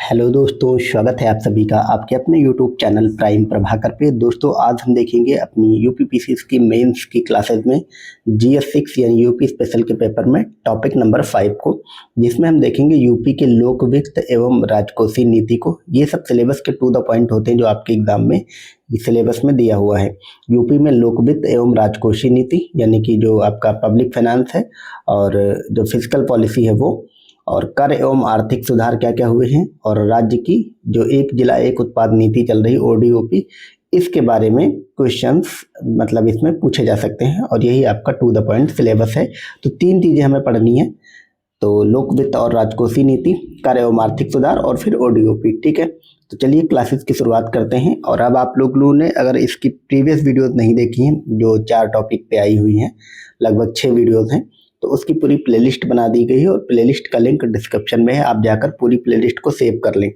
Hello दोस्तों, स्वागत है आप सभी का आपके अपने यूट्यूब चैनल प्राइम प्रभाकर पे। दोस्तों, आज हम देखेंगे अपनी यूपीपीसीएस की मेंस की क्लासेस में जीएस 6 यानी यूपी स्पेशल के पेपर में टॉपिक नंबर 5 को, जिसमें हम देखेंगे यूपी के लोक वित्त एवं राजकोषीय नीति को। ये सब सिलेबस के टू द पॉइंट होते हैं जो आपके एग्जाम में सिलेबस में दिया हुआ है। यूपी में लोक वित्त एवं राजकोषीय नीति यानी कि जो आपका पब्लिक फाइनेंस है और जो फिजिकल पॉलिसी है वो, और कर एवं आर्थिक सुधार क्या क्या हुए हैं, और राज्य की जो एक जिला एक उत्पाद नीति चल रही ओडीओपी, इसके बारे में क्वेश्चंस मतलब इसमें पूछे जा सकते हैं। और यही आपका टू द पॉइंट सिलेबस है। तो तीन चीज़ें हमें पढ़नी है, तो लोक वित्त और राजकोषीय नीति, कर एवं आर्थिक सुधार और फिर ओडीओपी। ठीक है, तो चलिए क्लासेस की शुरुआत करते हैं। और अब आप लोगों ने अगर इसकी प्रीवियस वीडियोस नहीं देखी हैं जो 4 टॉपिक पे आई हुई हैं, लगभग 6 वीडियोस हैं, तो उसकी पूरी प्लेलिस्ट बना दी गई है और प्लेलिस्ट का लिंक डिस्क्रिप्शन में है। आप जाकर पूरी प्लेलिस्ट को सेव कर लें।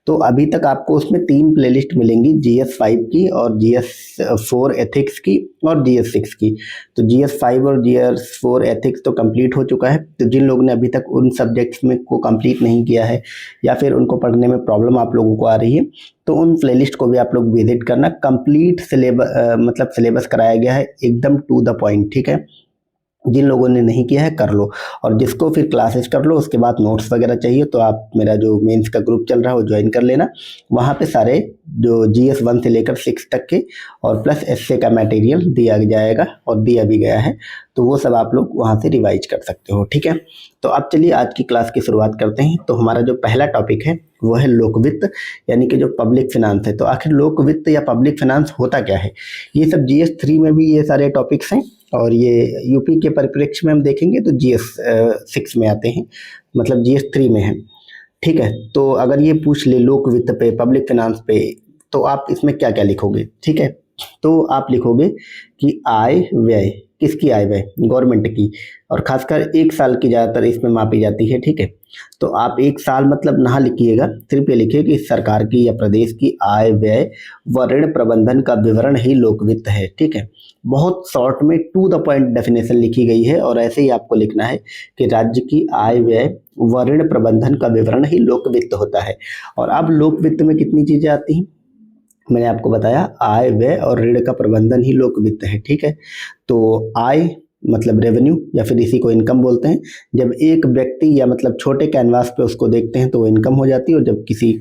तो अभी तक आपको उसमें 3 प्लेलिस्ट मिलेंगी, जीएस 5 की और जीएस 4 एथिक्स की और जीएस 6 की। तो जीएस 5 और जीएस 4 एथिक्स तो कंप्लीट हो चुका है। तो जिन लोगों ने अभी तक उन सब्जेक्ट्स में को कंप्लीट नहीं किया है या फिर उनको पढ़ने में प्रॉब्लम आप लोगों को आ रही है, तो उन प्लेलिस्ट को भी आप लोग विजिट करना। कंप्लीट सिलेबस कराया गया है एकदम टू द पॉइंट। ठीक है, जिन लोगों ने नहीं किया है कर लो, और जिसको फिर क्लासेस कर लो, उसके बाद नोट्स वगैरह चाहिए तो आप मेरा जो मेंस का ग्रुप चल रहा है वो ज्वाइन कर लेना। वहाँ पे सारे जो जीएस 1 से लेकर 6 तक के और प्लस एसए का मटेरियल दिया जाएगा और दिया भी गया है, तो वो सब आप लोग वहाँ से रिवाइज कर सकते हो। ठीक है, तो अब चलिए आज की क्लास की शुरुआत करते हैं। तो हमारा जो पहला टॉपिक है वो है लोक वित्त यानी कि जो पब्लिक फाइनेंस है। तो आखिर लोक वित्त या पब्लिक फाइनेंस होता क्या है, ये सब जीएस 3 में भी ये सारे टॉपिक्स हैं, और ये यूपी के परिप्रेक्ष्य में हम देखेंगे तो जीएस 6 में आते हैं, मतलब जीएस 3 में है। ठीक है, तो अगर ये पूछ ले लोक वित्त पे, पब्लिक फाइनेंस पे, तो आप इसमें क्या क्या लिखोगे। ठीक है, तो आप लिखोगे कि आय व्यय, किसकी आय व्यय, गवर्नमेंट की, और खासकर 1 साल की ज़्यादातर इसमें मापी जाती है। ठीक है, तो आप 1 साल मतलब ना लिखिएगा, सिर्फ ये लिखिए कि सरकार की या प्रदेश की आय व्यय व ऋण प्रबंधन का विवरण ही लोक वित्त है। ठीक है, बहुत शॉर्ट में टू द पॉइंट डेफिनेशन लिखी गई है, और ऐसे ही आपको लिखना है कि राज्य की आय व्यय व ऋण प्रबंधन का विवरण ही लोक वित्त होता है। और अब लोक वित्त में कितनी चीज़ें आती हैं, मैंने आपको बताया, आय व्यय और ऋण का प्रबंधन ही लोक वित्त है। ठीक है, तो आय मतलब रेवेन्यू या फिर इसी को इनकम बोलते हैं। जब एक व्यक्ति या मतलब छोटे कैनवास पे उसको देखते हैं तो वो इनकम हो जाती है, और जब किसी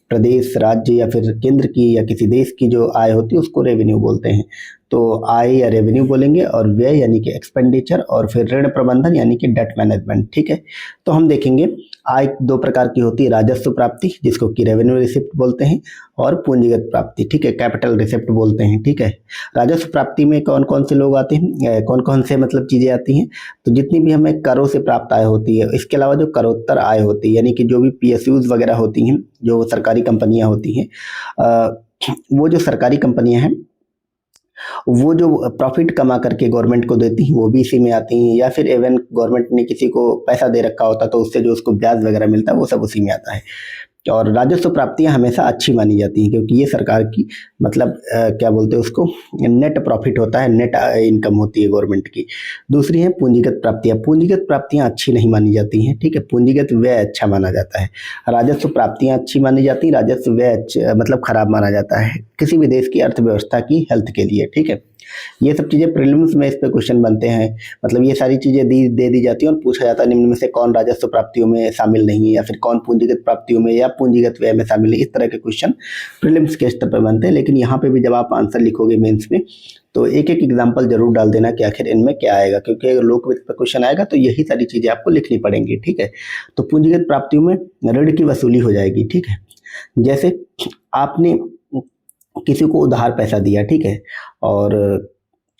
प्रदेश, राज्य या फिर केंद्र की या किसी देश की जो आय होती है उसको रेवेन्यू बोलते हैं। तो आय या रेवेन्यू बोलेंगे, और व्यय यानी कि एक्सपेंडिचर, और फिर ऋण प्रबंधन यानी कि डेट मैनेजमेंट। ठीक है, तो हम देखेंगे आय 2 प्रकार की होती है, राजस्व प्राप्ति जिसको कि रेवेन्यू रिसिप्ट बोलते हैं, और पूंजीगत प्राप्ति, ठीक है, कैपिटल रिसिप्ट बोलते हैं। ठीक है, राजस्व प्राप्ति में कौन कौन से लोग आते हैं, कौन कौन से मतलब चीज़ें आती हैं, तो जितनी भी हमें करों से प्राप्त आय होती है, इसके अलावा जो करोत्तर आय होती है यानी कि जो भी पीएसयूज वगैरह होती हैं, जो सरकारी कंपनियां होती हैं, वो जो सरकारी कंपनियां हैं वो जो प्रॉफिट कमा करके गवर्नमेंट को देती हैं वो भी इसी में आती हैं, या फिर इवन गवर्नमेंट ने किसी को पैसा दे रखा होता तो उससे जो उसको ब्याज वगैरह मिलता है वो सब उसी में आता है। और राजस्व प्राप्तियां हमेशा अच्छी मानी जाती हैं क्योंकि ये सरकार की मतलब क्या बोलते हैं उसको, नेट प्रॉफिट होता है, नेट इनकम होती है गवर्नमेंट की। दूसरी है पूंजीगत प्राप्तियां। पूंजीगत प्राप्तियां अच्छी नहीं मानी जाती हैं। ठीक है, पूंजीगत व्यय अच्छा माना जाता है। राजस्व प्राप्तियां अच्छी मानी जाती हैं, राजस्व व्यय मतलब खराब माना जाता है किसी भी देश की अर्थव्यवस्था की हेल्थ के लिए। ठीक है, ये सब चीज़ें प्रीलिम्स में इस पे क्वेश्चन बनते हैं, मतलब ये सारी चीज़ें दे दी जाती हैं और पूछा जाता है निम्न में से कौन राजस्व प्राप्तियों में शामिल नहीं है, या फिर कौन पूंजीगत प्राप्तियों में या पूंजीगत व्यय में शामिल है। इस तरह के क्वेश्चन प्रीलिम्स के स्तर पर बनते हैं। लेकिन यहाँ पे भी जब आप आंसर लिखोगे मेंस में तो एक एक एग्जाम्पल जरूर डाल देना कि आखिर इनमें क्या आएगा, क्योंकि अगर लोक वित्त पर क्वेश्चन आएगा तो यही सारी चीज़ें आपको लिखनी पड़ेंगी। ठीक है, तो पूंजीगत प्राप्तियों में ऋण की वसूली हो जाएगी। ठीक है, जैसे आपने किसी को उधार पैसा दिया, ठीक है, और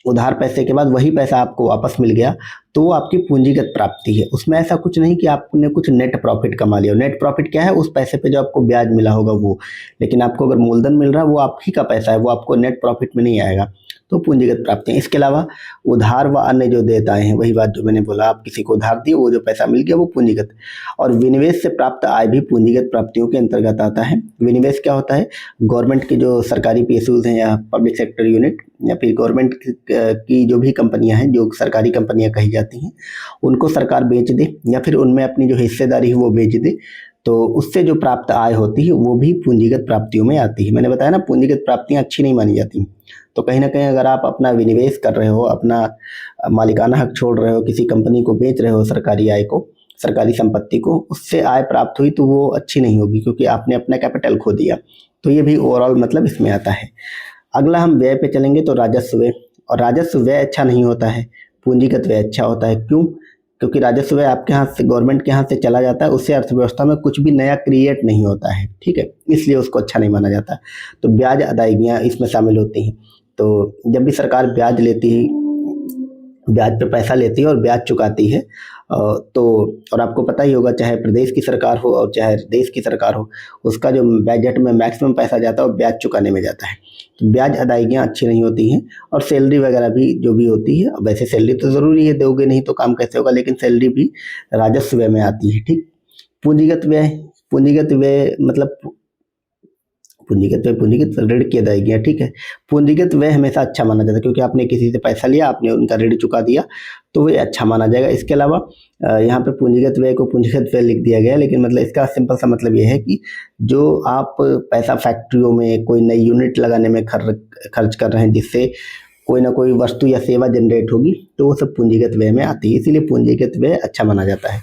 उधार पैसे के बाद वही पैसा आपको वापस मिल गया, तो वो आपकी पूंजीगत प्राप्ति है। उसमें ऐसा कुछ नहीं कि आपने कुछ नेट प्रॉफिट कमा लिया। नेट प्रॉफिट क्या है, उस पैसे पे जो आपको ब्याज मिला होगा वो, लेकिन आपको अगर मूलधन मिल रहा है वो आप ही का पैसा है, वो आपको नेट प्रॉफिट में नहीं आएगा, तो पूंजीगत प्राप्तियां। इसके अलावा उधार व अन्य जो देयताएं हैं, वही बात जो मैंने बोला, आप किसी को उधार दिए, वो जो पैसा मिल गया वो पूंजीगत। और विनिवेश से प्राप्त आय भी पूंजीगत प्राप्तियों के अंतर्गत आता है। विनिवेश क्या होता है, गवर्नमेंट की जो सरकारी पीएसयूज हैं या पब्लिक सेक्टर यूनिट या फिर गवर्नमेंट की जो भी कंपनियां हैं, जो सरकारी कंपनियां कही जाती हैं, उनको सरकार बेच दे या फिर उनमें अपनी जो हिस्सेदारी है वो बेच दे, तो उससे जो प्राप्त आय होती है वो भी पूंजीगत प्राप्तियों में आती है। मैंने बताया ना, पूंजीगत प्राप्तियां अच्छी नहीं मानी जाती। तो कहीं ना कहीं अगर आप अपना विनिवेश कर रहे हो, अपना मालिकाना हक छोड़ रहे हो, किसी कंपनी को बेच रहे हो, सरकारी आय को, सरकारी संपत्ति को, उससे आय प्राप्त हुई तो वो अच्छी नहीं होगी, क्योंकि आपने अपना कैपिटल खो दिया। तो ये भी ओवरऑल मतलब इसमें आता है। अगला हम व्यय पे चलेंगे, तो राजस्व व्यय। और राजस्व व्यय अच्छा नहीं होता है, पूंजीगत व्यय अच्छा होता है। क्यों? क्योंकि राजस्व व्यय आपके हाथ से, गवर्नमेंट के हाथ से चला जाता है, उससे अर्थव्यवस्था में कुछ भी नया क्रिएट नहीं होता है, ठीक है, इसलिए उसको अच्छा नहीं माना जाता। तो ब्याज अदायगियाँ इसमें शामिल होती हैं। तो जब भी सरकार ब्याज लेती है, ब्याज पे पैसा लेती है और ब्याज चुकाती है, तो और आपको पता ही होगा, चाहे प्रदेश की सरकार हो और चाहे देश की सरकार हो, उसका जो बजट में मैक्सिमम पैसा जाता है वो ब्याज चुकाने में जाता है। तो ब्याज अदायगियाँ अच्छी नहीं होती हैं, और सैलरी वगैरह भी जो भी होती है, वैसे सैलरी तो ज़रूरी है, दोगे नहीं तो काम कैसे होगा, लेकिन सैलरी भी राजस्व व्यय में आती है, ठीक। पूंजीगत व्यय, पूंजीगत व्यय मतलब पूंजीगत ऋण की अदायगियाँ, ठीक है। पूंजीगत व्यय हमेशा अच्छा माना जाता है, क्योंकि आपने किसी से पैसा लिया, आपने उनका ऋण चुका दिया, तो वह अच्छा माना जाएगा। इसके अलावा यहाँ पे पूंजीगत व्यय को पूंजीगत व्यय लिख दिया गया है, लेकिन मतलब इसका सिंपल सा मतलब ये है कि जो आप पैसा फैक्ट्रियों में कोई नई यूनिट लगाने में खर्च कर रहे हैं, जिससे कोई ना कोई वस्तु या सेवा जनरेट होगी, तो वो सब पूंजीगत व्यय में आती है, इसीलिए पूंजीगत व्यय अच्छा माना जाता है।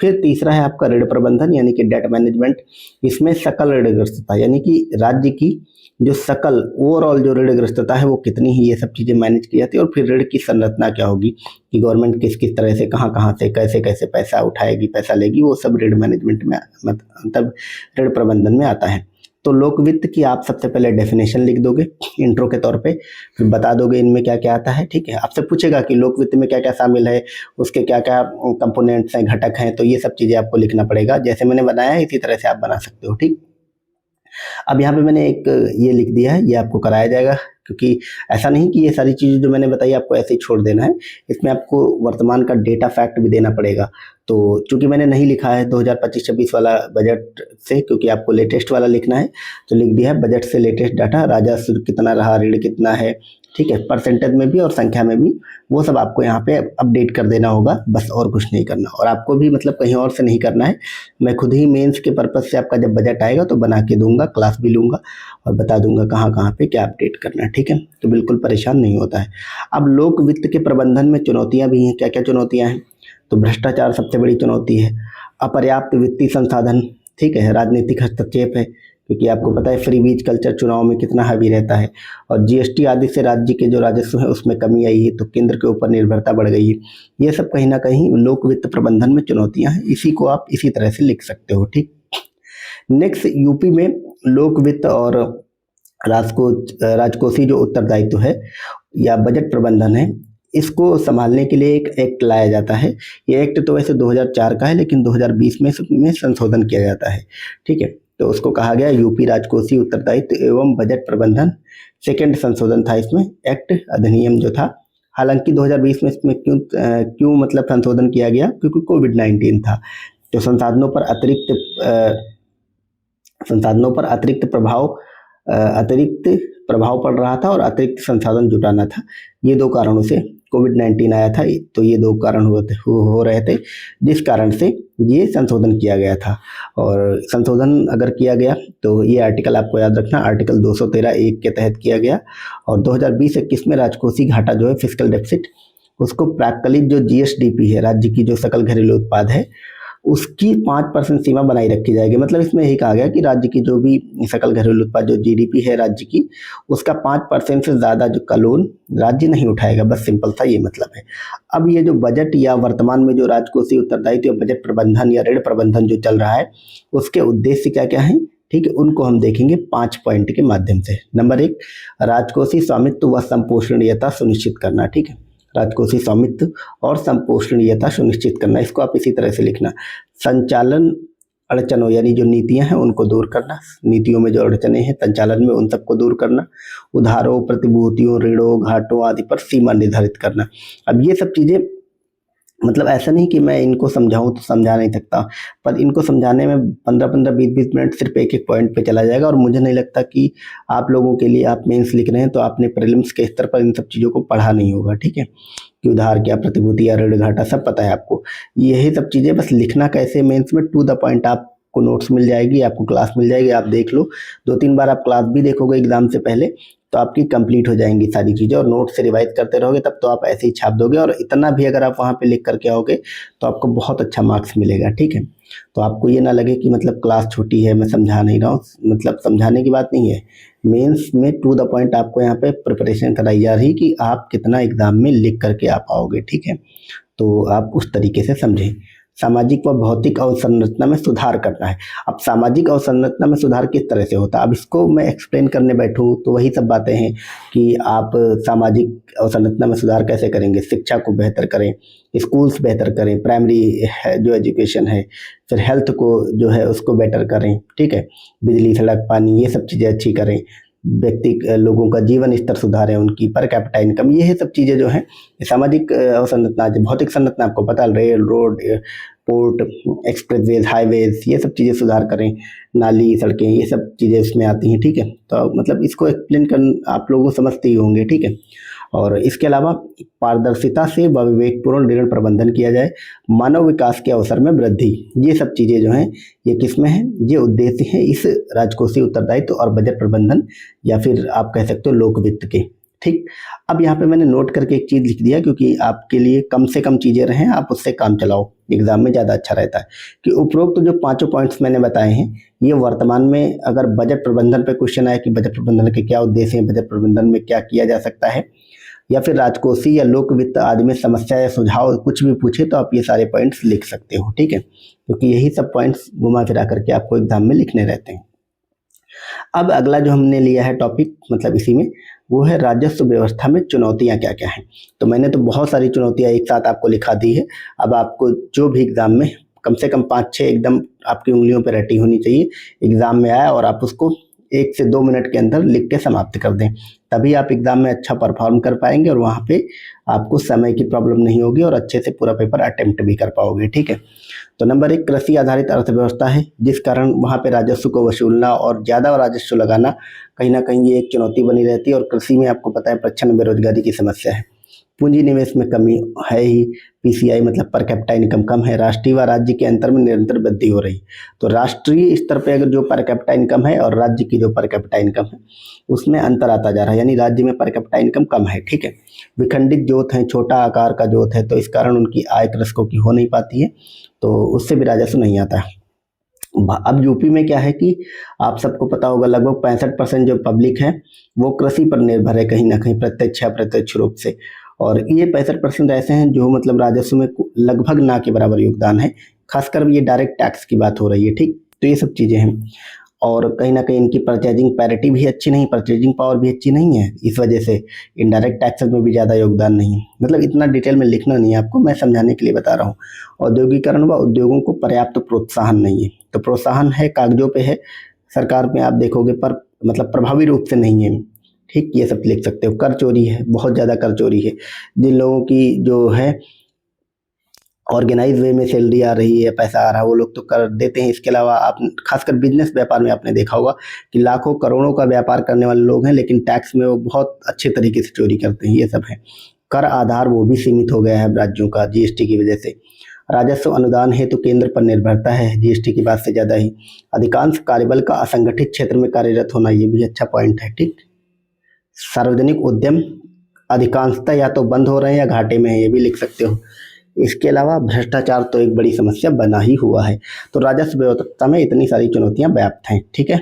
फिर तीसरा है आपका ऋण प्रबंधन, यानी कि डेट मैनेजमेंट। इसमें सकल ऋणग्रस्तता, यानी कि राज्य की जो सकल ओवरऑल जो ऋणग्रस्तता है वो कितनी है, ये सब चीज़ें मैनेज की जाती है। और फिर ऋण की संरचना क्या होगी, कि गवर्नमेंट किस किस तरह से, कहाँ से, कैसे कैसे पैसा उठाएगी, पैसा लेगी, वो सब ऋण मैनेजमेंट में, मतलब ऋण प्रबंधन में आता है। तो लोक वित्त की आप सबसे पहले डेफिनेशन लिख दोगे इंट्रो के तौर पे, फिर बता दोगे इनमें क्या क्या आता है, ठीक है। आपसे पूछेगा कि लोक वित्त में क्या क्या शामिल है, उसके क्या क्या कंपोनेंट्स हैं, घटक हैं, तो ये सब चीज़ें आपको लिखना पड़ेगा। जैसे मैंने बनाया है इसी तरह से आप बना सकते हो, ठीक। अब यहाँ पे मैंने एक ये लिख दिया है, ये आपको कराया जाएगा, क्योंकि ऐसा नहीं कि ये सारी चीज़ें जो मैंने बताई आपको ऐसे ही छोड़ देना है, इसमें आपको वर्तमान का डेटा फैक्ट भी देना पड़ेगा। तो चूंकि मैंने नहीं लिखा है 2025-26 वाला बजट से, क्योंकि आपको लेटेस्ट वाला लिखना है, तो लिख दिया है बजट से लेटेस्ट डाटा, राजस्व कितना रहा, ऋण कितना है, ठीक है, परसेंटेज में भी और संख्या में भी, वो सब आपको यहाँ पे अपडेट कर देना होगा, बस और कुछ नहीं करना। और आपको भी मतलब कहीं और से नहीं करना है, मैं खुद ही मेंस के पर्पज़ से आपका जब बजट आएगा तो बना के दूंगा, क्लास भी लूँगा और बता दूंगा कहाँ कहाँ पे क्या अपडेट करना है, ठीक है। तो बिल्कुल परेशान नहीं होता है। अब लोक वित्त के प्रबंधन में चुनौतियाँ भी हैं, क्या क्या चुनौतियाँ हैं, तो भ्रष्टाचार सबसे बड़ी चुनौती है, अपर्याप्त वित्तीय संसाधन, ठीक है, राजनीतिक हस्तक्षेप है, क्योंकि आपको पता है फ्री बीज कल्चर चुनाव में कितना हावी रहता है, और जीएसटी आदि से राज्य के जो राजस्व है उसमें कमी आई है, तो केंद्र के ऊपर निर्भरता बढ़ गई है। ये सब कहीं ना कहीं लोक वित्त प्रबंधन में चुनौतियां हैं, इसी को आप इसी तरह से लिख सकते हो, ठीक। नेक्स्ट, यूपी में लोक वित्त और राजकोषीय जो उत्तरदायित्व है या बजट प्रबंधन है, इसको संभालने के लिए एक एक्ट लाया जाता है। ये एक्ट तो वैसे 2004 का है, लेकिन 2020 में संशोधन किया जाता है, ठीक है। तो उसको कहा गया यूपी राजकोषीय उत्तरदायित्व एवं बजट प्रबंधन, सेकेंड संशोधन था इसमें, एक्ट अधिनियम जो था। हालांकि 2020 में इसमें क्यों मतलब संशोधन किया गया, क्योंकि कोविड-19 था, तो संसाधनों पर अतिरिक्त प्रभाव पड़ रहा था और अतिरिक्त संसाधन जुटाना था। ये दो कारणों से कोविड-19 आया था, तो ये दो कारण हो रहे थे, जिस कारण से ये संशोधन किया गया था। और संशोधन अगर किया गया तो ये आर्टिकल आपको याद रखना, आर्टिकल 213(1) के तहत किया गया। और 2020-21 में राजकोषीय घाटा जो है, फिस्कल डेफिसिट, उसको प्राक्कलित जो जीएसडीपी है, राज्य की जो सकल घरेलू उत्पाद है, उसकी 5% सीमा बनाई रखी जाएगी। मतलब इसमें यही कहा गया कि राज्य की जो भी सकल घरेलू उत्पाद जो जीडीपी है राज्य की, उसका 5% से ज़्यादा जो का लोन राज्य नहीं उठाएगा, बस सिंपल सा ये मतलब है। अब ये जो बजट या वर्तमान में जो राजकोषीय उत्तरदायित्व या बजट प्रबंधन या ऋण प्रबंधन जो चल रहा है, उसके उद्देश्य क्या क्या हैं, ठीक है, उनको हम देखेंगे 5 पॉइंट के माध्यम से। नंबर 1, राजकोषीय स्वामित्व व संपोषणीयता सुनिश्चित करना, ठीक है, राजकोषीय स्वामित्व और संपोषणीयता सुनिश्चित करना, इसको आप इसी तरह से लिखना। संचालन अड़चनों, यानी जो नीतियां हैं उनको दूर करना, नीतियों में जो अड़चने हैं संचालन में, उन सबको दूर करना। उधारों, प्रतिभूतियों, ऋणों, घाटों आदि पर सीमा निर्धारित करना। अब ये सब चीज़ें मतलब ऐसा नहीं कि मैं इनको समझाऊं तो समझा नहीं सकता, पर इनको समझाने में 15-15, 20-20 मिनट सिर्फ एक एक पॉइंट पे चला जाएगा। और मुझे नहीं लगता कि आप लोगों के लिए, आप मेंस लिख रहे हैं तो आपने प्रीलिम्स के स्तर पर इन सब चीज़ों को पढ़ा नहीं होगा, ठीक है, कि उधार क्या, प्रतिभूति या ऋण घाटा सब पता है आपको। यही सब चीज़ें बस लिखना कैसे मेंस में, टू द पॉइंट आप आपको नोट्स मिल जाएगी, आपको क्लास मिल जाएगी, आप देख लो। 2-3 बार आप क्लास भी देखोगे एग्जाम से पहले तो आपकी कंप्लीट हो जाएंगी सारी चीज़ें, और नोट से रिवाइज करते रहोगे तब तो आप ऐसे ही छाप दोगे। और इतना भी अगर आप वहाँ पे लिख करके आओगे तो आपको बहुत अच्छा मार्क्स मिलेगा, ठीक है। तो आपको ये ना लगे कि मतलब क्लास छोटी है, मैं समझा नहीं रहा हूँ, मतलब समझाने की बात नहीं है। मेंस में टू द पॉइंट आपको यहाँ पे प्रिपरेशन कराई जा रही कि आप कितना एग्जाम में लिख करके आ पाओगे, ठीक है। तो आप उस तरीके से समझें। सामाजिक व भौतिक अवसंरचना में सुधार करना है। अब सामाजिक अवसंरचना में सुधार किस तरह से होता है, अब इसको मैं एक्सप्लेन करने बैठूं तो वही सब बातें हैं कि आप सामाजिक अवसंरचना में सुधार कैसे करेंगे। शिक्षा को बेहतर करें, स्कूल्स बेहतर करें, प्राइमरी जो एजुकेशन है, फिर हेल्थ को जो है उसको बेटर करें, ठीक है। बिजली, सड़क, पानी, ये सब चीज़ें अच्छी करें। व्यक्ति लोगों का जीवन स्तर सुधारें, उनकी पर कैपिटा इनकम, ये सब चीज़ें जो हैं सामाजिक अवसंरचना। भौतिक संरचना आपको पता, rail, road, port, expressways, highways, ये सब चीज़ें सुधार करें। नाली, सड़कें, ये सब चीज़ें इसमें आती हैं, ठीक है। तो मतलब इसको एक्सप्लेन कर आप लोगों को समझते ही होंगे, ठीक है। और इसके अलावा पारदर्शिता से व विवेकपूर्ण ऋण प्रबंधन किया जाए, मानव विकास के अवसर में वृद्धि, ये सब चीज़ें जो हैं ये किसमें हैं, ये उद्देश्य हैं इस राजकोषीय उत्तरदायित्व और बजट प्रबंधन, या फिर आप कह सकते हो लोक वित्त के, ठीक। अब यहाँ पे मैंने नोट करके एक चीज़ लिख दिया क्योंकि आपके लिए कम से कम चीज़ें रहें, आप उससे काम चलाओ, एग्जाम में ज़्यादा अच्छा रहता है। कि उपरोक्त जो 5 पॉइंट्स मैंने बताए हैं ये वर्तमान में अगर बजट प्रबंधन पे क्वेश्चन आए कि बजट प्रबंधन के क्या उद्देश्य हैं, बजट प्रबंधन में क्या किया जा सकता है, या फिर राजकोषीय या लोक वित्त आदि में समस्या या सुझाव कुछ भी पूछे तो आप ये सारे पॉइंट्स लिख सकते हो, ठीक है। क्योंकि यही सब पॉइंट्स घुमा फिरा करके आपको एग्जाम में लिखने रहते हैं। अब अगला जो हमने लिया है टॉपिक, मतलब इसी में, वो है राजस्व व्यवस्था में चुनौतियां क्या क्या हैं। तो मैंने तो बहुत सारी चुनौतियां एक साथ आपको लिखा दी है। अब आपको जो भी एग्जाम में कम से कम 5-6 एकदम आपकी उंगलियों पर रटी होनी चाहिए, एग्जाम में आया और आप उसको 1 से 2 मिनट के अंदर लिख के समाप्त कर दें, तभी आप एग्जाम में अच्छा परफॉर्म कर पाएंगे और वहाँ पे आपको समय की प्रॉब्लम नहीं होगी और अच्छे से पूरा पेपर अटेम्प्ट भी कर पाओगे, ठीक है। तो नंबर 1 कृषि आधारित अर्थव्यवस्था है, जिस कारण वहाँ पे राजस्व को वसूलना और ज़्यादा राजस्व लगाना कहीं ना कहीं ये एक चुनौती बनी रहती है। और कृषि में आपको पता है प्रच्छन्न बेरोजगारी की समस्या है, पूंजी निवेश में कमी है ही, पीसीआई मतलब पर कैपिटा इनकम कम है, राष्ट्रीय व राज्य के अंतर में निरंतर वृद्धि हो रही। तो राष्ट्रीय स्तर पे अगर जो पर कैपिटा इनकम है और राज्य की जो पर कैपिटा इनकम है उसमें अंतर आता जा रहा है, यानी राज्य में पर कैपिटा इनकम कम है, ठीक है। विखंडित जोत है, छोटा आकार का जोत है, तो इस कारण उनकी आय कृषकों की हो नहीं पाती है, तो उससे भी राजस्व नहीं आता है। अब यूपी में क्या है कि आप सबको पता होगा लगभग 65% जो पब्लिक है वो कृषि पर निर्भर है कहीं ना कहीं, प्रत्यक्ष या अप्रत्यक्ष रूप से। और ये 65% ऐसे हैं जो मतलब राजस्व में लगभग ना के बराबर योगदान है, खासकर ये डायरेक्ट टैक्स की बात हो रही है, ठीक। तो ये सब चीज़ें हैं। और कहीं ना कहीं इनकी परचेजिंग पैरिटी भी अच्छी नहीं, परचेजिंग पावर भी अच्छी नहीं है, इस वजह से इनडायरेक्ट टैक्सेस में भी ज़्यादा योगदान नहीं है। मतलब इतना डिटेल में लिखना नहीं है आपको, मैं समझाने के लिए बता रहा हूँ। औद्योगिकरण व उद्योगों को पर्याप्त प्रोत्साहन नहीं है, तो प्रोत्साहन है कागजों पे है, सरकार में आप देखोगे पर मतलब प्रभावी रूप से नहीं है, ठीक। ये सब लिख सकते हो। कर चोरी है, बहुत ज़्यादा कर चोरी है, जिन लोगों की जो है ऑर्गेनाइज वे में सैलरी आ रही है, पैसा आ रहा है, वो लोग तो कर देते हैं। इसके अलावा आप खासकर बिजनेस व्यापार में आपने देखा होगा कि लाखों करोड़ों का व्यापार करने वाले लोग हैं, लेकिन टैक्स में वो बहुत अच्छे तरीके से चोरी करते हैं, ये सब है। कर आधार वो भी सीमित हो गया है राज्यों का जीएसटी की वजह से। राजस्व अनुदान हेतु केंद्र पर निर्भरता है जीएसटी की बात से ज़्यादा ही। अधिकांश कार्यबल का असंगठित क्षेत्र में कार्यरत होना, ये भी अच्छा पॉइंट है, ठीक। सार्वजनिक उद्यम अधिकांशतः या तो बंद हो रहे हैं या घाटे में है, ये भी लिख सकते हो। इसके अलावा भ्रष्टाचार तो एक बड़ी समस्या बना ही हुआ है। तो राजस्व व्यवस्था में इतनी सारी चुनौतियां व्याप्त हैं, ठीक है।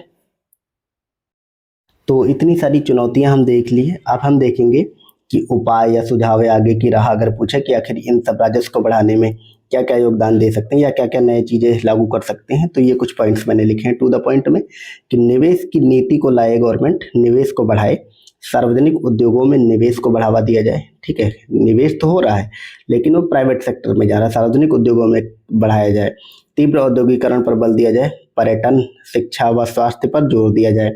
तो इतनी सारी चुनौतियां हम देख ली है। अब हम देखेंगे कि उपाय या सुझाव या आगे की राह अगर पूछे कि आखिर इन सब राजस्व को बढ़ाने में क्या क्या योगदान दे सकते हैं या क्या क्या नई चीज़ें लागू कर सकते हैं, तो ये कुछ पॉइंट्स मैंने लिखे हैं टू द पॉइंट में कि निवेश की नीति को लाए गवर्नमेंट, निवेश को बढ़ाए, सार्वजनिक उद्योगों में निवेश को बढ़ावा दिया जाए, ठीक है। निवेश तो हो रहा है लेकिन वो प्राइवेट सेक्टर में जा रहा है, सार्वजनिक उद्योगों में बढ़ाया जाए। तीव्र औद्योगिकरण पर बल दिया जाए, पर्यटन, शिक्षा व स्वास्थ्य पर जोर दिया जाए,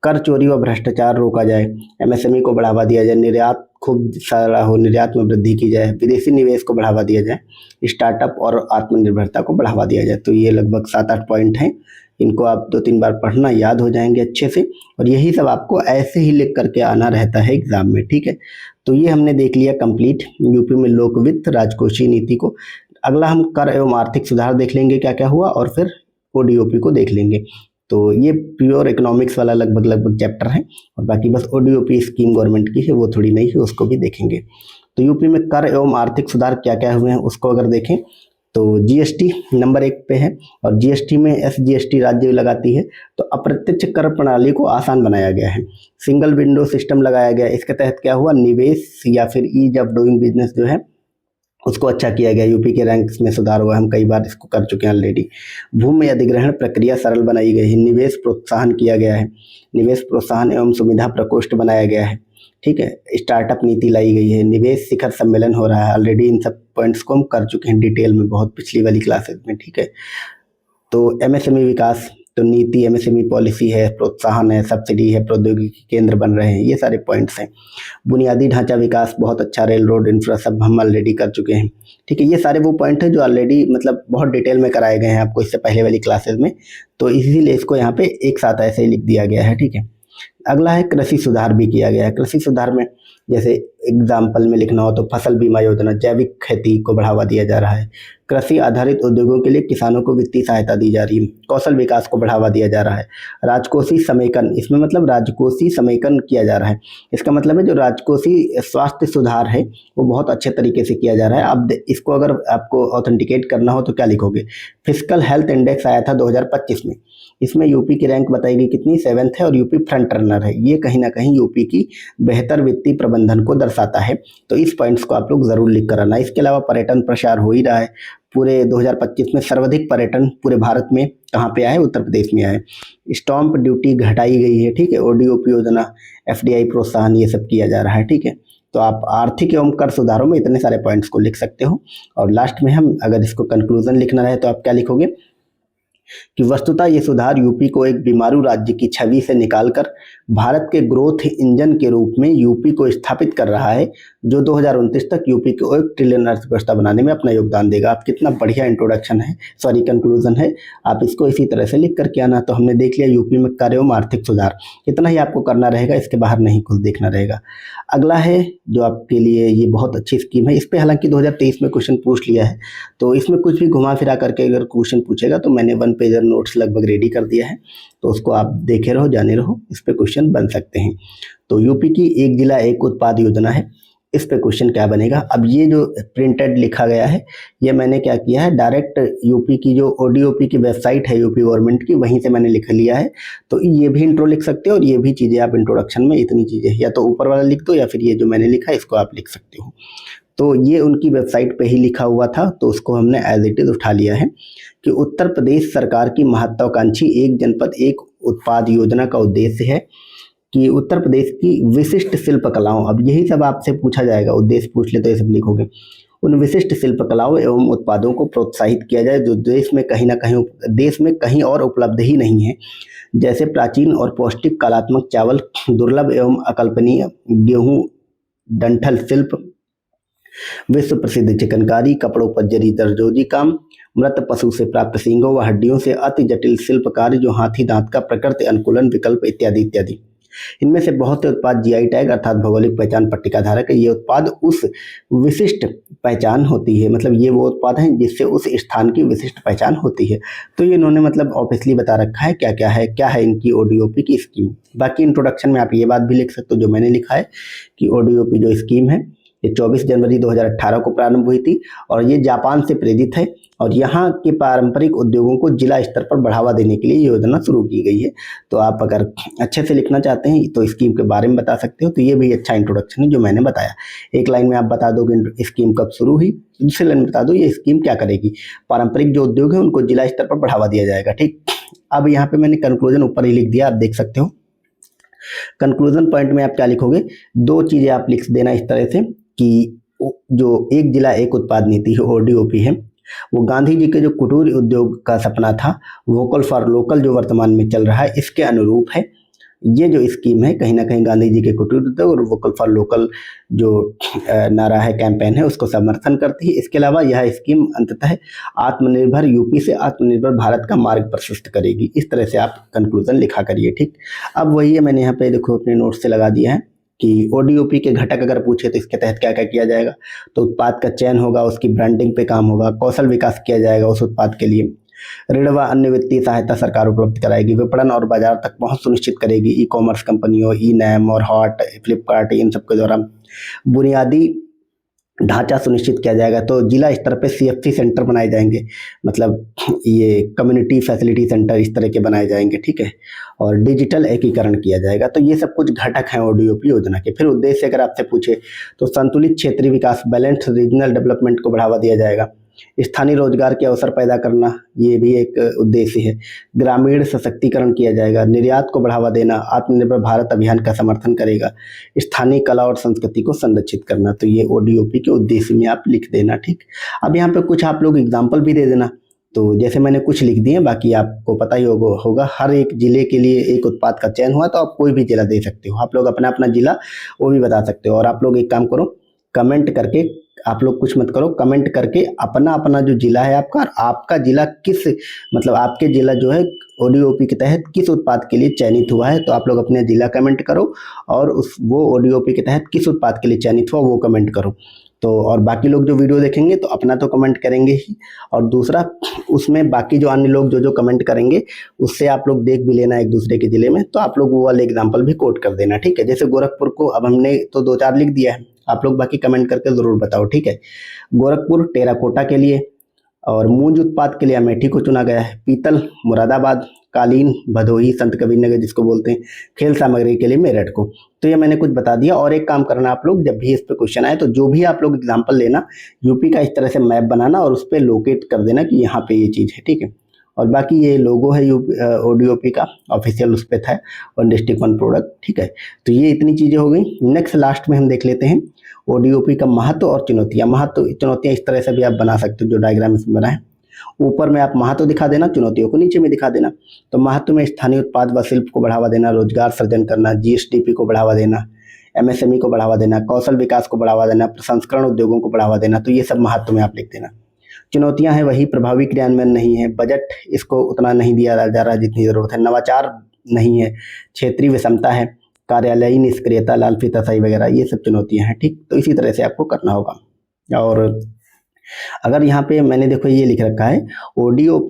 कर चोरी व भ्रष्टाचार रोका जाए, एमएसएमई को बढ़ावा दिया जाए, निर्यात खूब सारा हो, निर्यात में वृद्धि की जाए, विदेशी निवेश को बढ़ावा दिया जाए, स्टार्टअप और आत्मनिर्भरता को बढ़ावा दिया जाए। तो ये लगभग 7-8 पॉइंट हैं, इनको आप 2-3 बार पढ़ना, याद हो जाएंगे अच्छे से। और यही सब आपको ऐसे ही लिख करके आना रहता है एग्जाम में, ठीक है। तो ये हमने देख लिया कंप्लीट यूपी में लोक वित्त राजकोषीय नीति को। अगला हम कर एवं आर्थिक सुधार देख लेंगे क्या क्या हुआ, और फिर ओडीओपी को देख लेंगे। तो ये प्योर इकोनॉमिक्स वाला लगभग लगभग चैप्टर है, और बाकी बस ओडीओपी स्कीम गवर्नमेंट की है, वो थोड़ी नहीं है, उसको भी देखेंगे। तो यूपी में कर एवं आर्थिक सुधार क्या क्या हुए हैं उसको अगर देखें तो जीएसटी नंबर 1 पे है, और जीएसटी में एसजीएसटी राज्य लगाती है। तो अप्रत्यक्ष कर प्रणाली को आसान बनाया गया है, सिंगल विंडो सिस्टम लगाया गया। इसके तहत क्या हुआ, निवेश या फिर ईज ऑफ डूइंग बिजनेस जो है उसको अच्छा किया गया, यूपी के रैंक्स में सुधार हुआ, हम कई बार इसको कर चुके हैं ऑलरेडी। भूमि अधिग्रहण प्रक्रिया सरल बनाई गई है, निवेश प्रोत्साहन किया गया है, निवेश प्रोत्साहन एवं सुविधा प्रकोष्ठ बनाया गया है, ठीक है। स्टार्टअप नीति लाई गई है, निवेश शिखर सम्मेलन हो रहा है, ऑलरेडी इन सब पॉइंट्स को हम कर चुके हैं डिटेल में बहुत पिछली वाली क्लासेस में, ठीक है। तो एमएसएमई विकास, तो नीति एमएसएमई पॉलिसी है, प्रोत्साहन है, सब्सिडी है, प्रौद्योगिकी केंद्र बन रहे हैं, ये सारे पॉइंट्स हैं। बुनियादी ढांचा विकास बहुत अच्छा, रेल रोड इंफ्रा सब हम ऑलरेडी कर चुके हैं, ठीक है। ये सारे वो पॉइंट हैं जो ऑलरेडी मतलब बहुत डिटेल में कराए गए हैं आपको इससे पहले वाली क्लासेस में, तो इसीलिए इसको यहाँ पे एक साथ ऐसे ही लिख दिया गया है, ठीक है। अगला है कृषि सुधार भी किया गया है। कृषि सुधार में जैसे एग्जाम्पल में लिखना हो तो फसल बीमा योजना, जैविक खेती को बढ़ावा दिया जा रहा है, कृषि आधारित उद्योगों के लिए किसानों को वित्तीय सहायता दी जा रही है, कौशल विकास को बढ़ावा दिया जा रहा है, राजकोषीय समेकन, इसमें मतलब राजकोषीय समेकन किया जा रहा है। इसका मतलब है जो राजकोषीय स्वास्थ्य सुधार है वो बहुत अच्छे तरीके से किया जा रहा है। अब इसको अगर आपको ऑथेंटिकेट करना हो तो क्या लिखोगे, फिजिकल हेल्थ इंडेक्स आया था 2025 में, इसमें यूपी की रैंक बताई गई कितनी, 7th है, और यूपी फ्रंट रनर है। ये कहीं ना कहीं यूपी की बेहतर वित्तीय प्रबंधन को दर्शाता है, तो इस पॉइंट्स को आप लोग जरूर लिख कर आना। इसके अलावा पर्यटन प्रसार हो ही रहा है, पूरे 2025 में सर्वाधिक पर्यटन पूरे भारत में कहाँ पे आए, उत्तर प्रदेश में आए। स्टॉम्प ड्यूटी घटाई गई है, ठीक है, ओडीओपी योजना, एफडीआई प्रोत्साहन, ये सब किया जा रहा है, ठीक है। तो आप आर्थिक एवं कर सुधारों में इतने सारे पॉइंट्स को लिख सकते हो। और लास्ट में हम अगर इसको कंक्लूजन लिखना रहे तो आप क्या लिखोगे कि वस्तुतः ये सुधार यूपी को एक बीमारू राज्य की छवि से निकालकर भारत के ग्रोथ इंजन के रूप में यूपी को स्थापित कर रहा है, जो 2029 तक यूपी को 1 ट्रिलियन अर्थव्यवस्था बनाने में अपना योगदान देगा। आप कितना बढ़िया इंट्रोडक्शन है, सॉरी कंक्लूजन है, आप इसको इसी तरह से लिख करके आना। तो हमने देख लिया यूपी में कार्य एवं आर्थिक सुधार, इतना ही आपको करना रहेगा, इसके बाहर नहीं कुछ देखना रहेगा। अगला है जो आपके लिए ये बहुत अच्छी स्कीम है, इस पर हालांकि 2023 में क्वेश्चन पूछ लिया है, तो इसमें कुछ भी घुमा फिरा करके अगर क्वेश्चन पूछेगा तो मैंने 1 पेजर नोट्स लगभग रेडी कर दिया है, तो उसको आप देखे रहो, जाने रहो, इस पे क्वेश्चन बन सकते हैं। तो यूपी की एक जिला एक उत्पाद योजना है, इस पे क्वेश्चन क्या बनेगा। अब ये जो प्रिंटेड लिखा गया है ये मैंने क्या किया है, डायरेक्ट यूपी की जो ओडीओपी की वेबसाइट है यूपी गवर्नमेंट की, वहीं से मैंने लिख लिया है। तो ये भी इंट्रो लिख सकते हो, और ये भी चीज़ें आप इंट्रोडक्शन में इतनी चीज़ें या तो ऊपर वाला लिख दो, या फिर ये जो मैंने लिखा है इसको आप लिख सकते हो। तो ये उनकी वेबसाइट पे ही लिखा हुआ था, तो उसको हमने एज इट इज उठा लिया है कि उत्तर प्रदेश सरकार की महत्वाकांक्षी एक जनपद एक उत्पाद योजना का उद्देश्य है कि उत्तर प्रदेश की विशिष्ट शिल्प कलाओं, अब यही सब आपसे पूछा जाएगा, उद्देश्य पूछ ले तो ये सब लिखोगे, उन विशिष्ट शिल्प कलाओं एवं उत्पादों को प्रोत्साहित किया जाए जो देश में कहीं और उपलब्ध ही नहीं है, जैसे प्राचीन और पौष्टिक कलात्मक चावल, दुर्लभ एवं अकल्पनीय गेहूं डंठल शिल्प, विश्व प्रसिद्ध चिकनकारी, कपड़ों पर जरी दरजोजी काम, मृत पशु से प्राप्त सींगों व हड्डियों से अति जटिल शिल्प कार्य जो हाथी दांत का प्रकृति अनुकूलन विकल्प इत्यादि इत्यादि। इनमें से बहुत से उत्पाद जीआई टैग अर्थात भौगोलिक पहचान पट्टिका धारक है। ये उत्पाद उस विशिष्ट पहचान होती है, मतलब ये वो उत्पाद हैं जिससे उस स्थान की विशिष्ट पहचान होती है। तो ये इन्होंने मतलब ऑब्वियसली बता रखा है क्या है इनकी ओडीओपी की स्कीम। बाकी इंट्रोडक्शन में आप ये बात भी लिख सकते हो जो मैंने लिखा है कि ओडीओपी जो स्कीम है ये 24 जनवरी 2018 को प्रारंभ हुई थी, और ये जापान से प्रेरित है, और यहाँ के पारंपरिक उद्योगों को जिला स्तर पर बढ़ावा देने के लिए योजना शुरू की गई है। तो आप अगर अच्छे से लिखना चाहते हैं तो स्कीम के बारे में बता सकते हो। तो ये भी अच्छा इंट्रोडक्शन है जो मैंने बताया। एक लाइन में आप बता दो कि स्कीम कब शुरू हुई, दूसरी लाइन में बता दो ये स्कीम क्या करेगी। पारंपरिक जो उद्योग है उनको जिला स्तर पर बढ़ावा दिया जाएगा, ठीक। अब यहाँ पे मैंने कंक्लूजन ऊपर ही लिख दिया, आप देख सकते हो। कंक्लूजन पॉइंट में आप क्या लिखोगे, 2 चीजें आप लिख देना इस तरह से कि जो एक जिला एक उत्पाद नीति है ओडीओपी है, वो गांधी जी के जो कुटीर उद्योग का सपना था वोकल फॉर लोकल जो वर्तमान में चल रहा है इसके अनुरूप है। ये जो स्कीम है कहीं ना कहीं गांधी जी के कुटीर उद्योग और वोकल फॉर लोकल जो नारा है, कैंपेन है, उसको समर्थन करती है। इसके अलावा यह स्कीम अंततः आत्मनिर्भर यूपी से आत्मनिर्भर भारत का मार्ग प्रशस्त करेगी। इस तरह से आप कंक्लूजन लिखा करिए, ठीक। अब वही है, मैंने यहाँ पे देखो अपने नोट से लगा दिया है कि ओडीओपी के घटक अगर पूछे तो इसके तहत क्या क्या किया जाएगा। तो उत्पाद का चयन होगा, उसकी ब्रांडिंग पे काम होगा, कौशल विकास किया जाएगा उस उत्पाद के लिए, ऋण व अन्य वित्तीय सहायता सरकार उपलब्ध कराएगी। विपणन और बाजार तक पहुंच सुनिश्चित करेगी। ई कॉमर्स कंपनियों, ई नैम और हॉट, फ्लिपकार्ट, इन सब के द्वारा बुनियादी ढांचा सुनिश्चित किया जाएगा। तो जिला स्तर पे CFC सेंटर बनाए जाएंगे, मतलब ये कम्युनिटी फैसिलिटी सेंटर इस तरह के बनाए जाएंगे, ठीक है। और डिजिटल एकीकरण किया जाएगा। तो ये सब कुछ घटक हैं ODOP योजना के। फिर उद्देश्य अगर आपसे पूछे तो संतुलित क्षेत्रीय विकास, बैलेंस्ड रीजनल डेवलपमेंट को बढ़ावा दिया जाएगा। स्थानीय रोजगार के अवसर पैदा करना, ये भी एक उद्देश्य है। ग्रामीण सशक्तिकरण किया जाएगा। निर्यात को बढ़ावा देना, आत्मनिर्भर भारत अभियान का समर्थन करेगा। स्थानीय कला और संस्कृति को संरक्षित करना। तो ये ODOP के उद्देश्य में आप लिख देना, ठीक। अब यहाँ पे कुछ आप लोग एग्जाम्पल भी दे देना। तो जैसे मैंने कुछ लिख दिए, बाकी आपको पता ही होगा हर एक जिले के लिए एक उत्पाद का चयन हुआ, तो आप कोई भी जिला दे सकते हो। आप लोग अपना अपना जिला वो भी बता सकते हो। और आप लोग एक काम करो, कमेंट करके, आप लोग कुछ मत करो, कमेंट करके अपना अपना जो जिला है आपका, और आपका जिला किस, मतलब आपके जिला जो है ODOP के तहत किस उत्पाद के लिए चयनित हुआ है, तो आप लोग अपने जिला कमेंट करो। और वो ODOP के तहत किस उत्पाद के लिए चयनित हुआ वो कमेंट करो। तो और बाकी लोग जो वीडियो देखेंगे तो अपना तो कमेंट करेंगे ही, और दूसरा उसमें बाकी जो अन्य लोग जो कमेंट करेंगे उससे आप लोग देख भी लेना एक दूसरे के जिले में, तो आप लोग वो वाले एग्जाम्पल भी कोट कर देना, ठीक है। जैसे गोरखपुर को अब हमने तो 2-4 लिख दिया है, आप लोग बाकी कमेंट करके ज़रूर बताओ, ठीक है। गोरखपुर टेराकोटा के लिए, और मूंज उत्पाद के लिए अमेठी को चुना गया है। पीतल मुरादाबाद, कालीन भदोही संत कबीर नगर जिसको बोलते हैं, खेल सामग्री के लिए मेरठ को। तो ये मैंने कुछ बता दिया। और एक काम करना आप लोग, जब भी इस पे क्वेश्चन आए तो जो भी आप लोग एग्जाम्पल लेना, यूपी का इस तरह से मैप बनाना और उस पर लोकेट कर देना कि यहाँ पे ये चीज़ है, ठीक है। और बाकी ये लोगो है ODOP का ऑफिशियल, उस पर था, वन डिस्ट्रिक्ट वन प्रोडक्ट, ठीक है। तो ये इतनी चीज़ें हो गई। नेक्स्ट लास्ट में हम देख लेते हैं ODOP का महत्व और चुनौतियाँ। महत्व चुनौतियाँ इस तरह से भी आप बना सकते हो, जो डायग्राम इसमें बना है। ऊपर में आप महत्व दिखा देना, चुनौतियों को नीचे में दिखा देना। तो महत्व में स्थानीय उत्पाद व शिल्प को बढ़ावा देना, रोजगार सृजन करना, GSDP को बढ़ावा देना, MSME को बढ़ावा देना, कौशल विकास को बढ़ावा देना, प्रसंस्करण उद्योगों को बढ़ावा देना। तो ये सब महत्व में आप लिख देना। चुनौतियां हैं वही, प्रभावी क्रियान्वयन नहीं है, बजट इसको उतना नहीं दिया जा रहा जितनी जरूरत है, नवाचार नहीं है, क्षेत्रीय विषमता है, कार्यालयीय निष्क्रियता, लाल फीताशाही वगैरह, ये सब चुनौतियां हैं, ठीक। तो इसी तरह से आपको करना होगा। और अगर यहाँ पे मैंने देखो ये लिख रखा है ODOP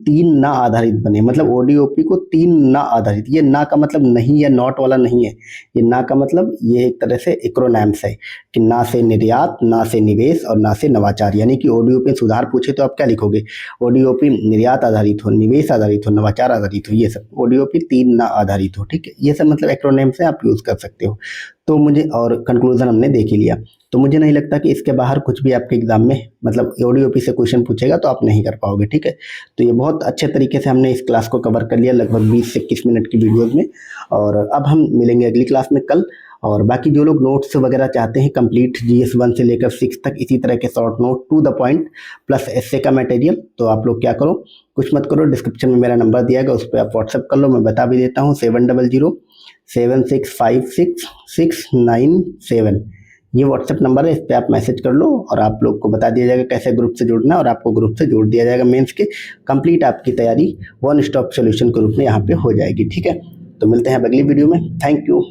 3 ना आधारित बने, मतलब ODOP को 3 ना आधारित, ये ना का मतलब नहीं या नॉट वाला नहीं है, ये ना का मतलब ये एक तरह से एक्रोनैम्स है कि ना से निर्यात, ना से निवेश और ना से नवाचार। यानी कि ODOP सुधार पूछे तो आप क्या लिखोगे, ODOP निर्यात आधारित हो, निवेश आधारित हो, नवाचार आधारित हो, ये सब ODOP 3 ना आधारित हो, ठीक है। ये सब मतलब एक्रोनैम्स है, आप यूज कर सकते हो। तो मुझे, और कंक्लूजन हमने देख ही लिया। तो मुझे नहीं लगता कि इसके बाहर कुछ भी आपके एग्जाम में, मतलब ODOP से क्वेश्चन पूछेगा तो आप नहीं कर पाओगे, ठीक है। तो ये बहुत अच्छे तरीके से हमने इस क्लास को कवर कर लिया, लगभग 20 से 21 मिनट की वीडियोज में। और अब हम मिलेंगे अगली क्लास में कल। और बाकी जो लोग नोट्स वगैरह चाहते हैं कंप्लीट GS 1 से लेकर 6 तक इसी तरह के short note to the point plus essay का मटेरियल, तो आप लोग क्या करो, कुछ मत करो, डिस्क्रिप्शन में मेरा नंबर दिया गया, उस पर आप व्हाट्सएप कर लो, मैं बता भी देता हूँ। 7007656697, ये व्हाट्सएप नंबर है, इस पर आप मैसेज कर लो और आप लोग को बता दिया जाएगा कैसे ग्रुप से जुड़ना है, और आपको ग्रुप से जोड़ दिया जाएगा। मेंस के कंप्लीट आपकी तैयारी वन स्टॉप सोल्यूशन के रूप में यहाँ पे हो जाएगी, ठीक है। तो मिलते हैं अगली वीडियो में। Thank you.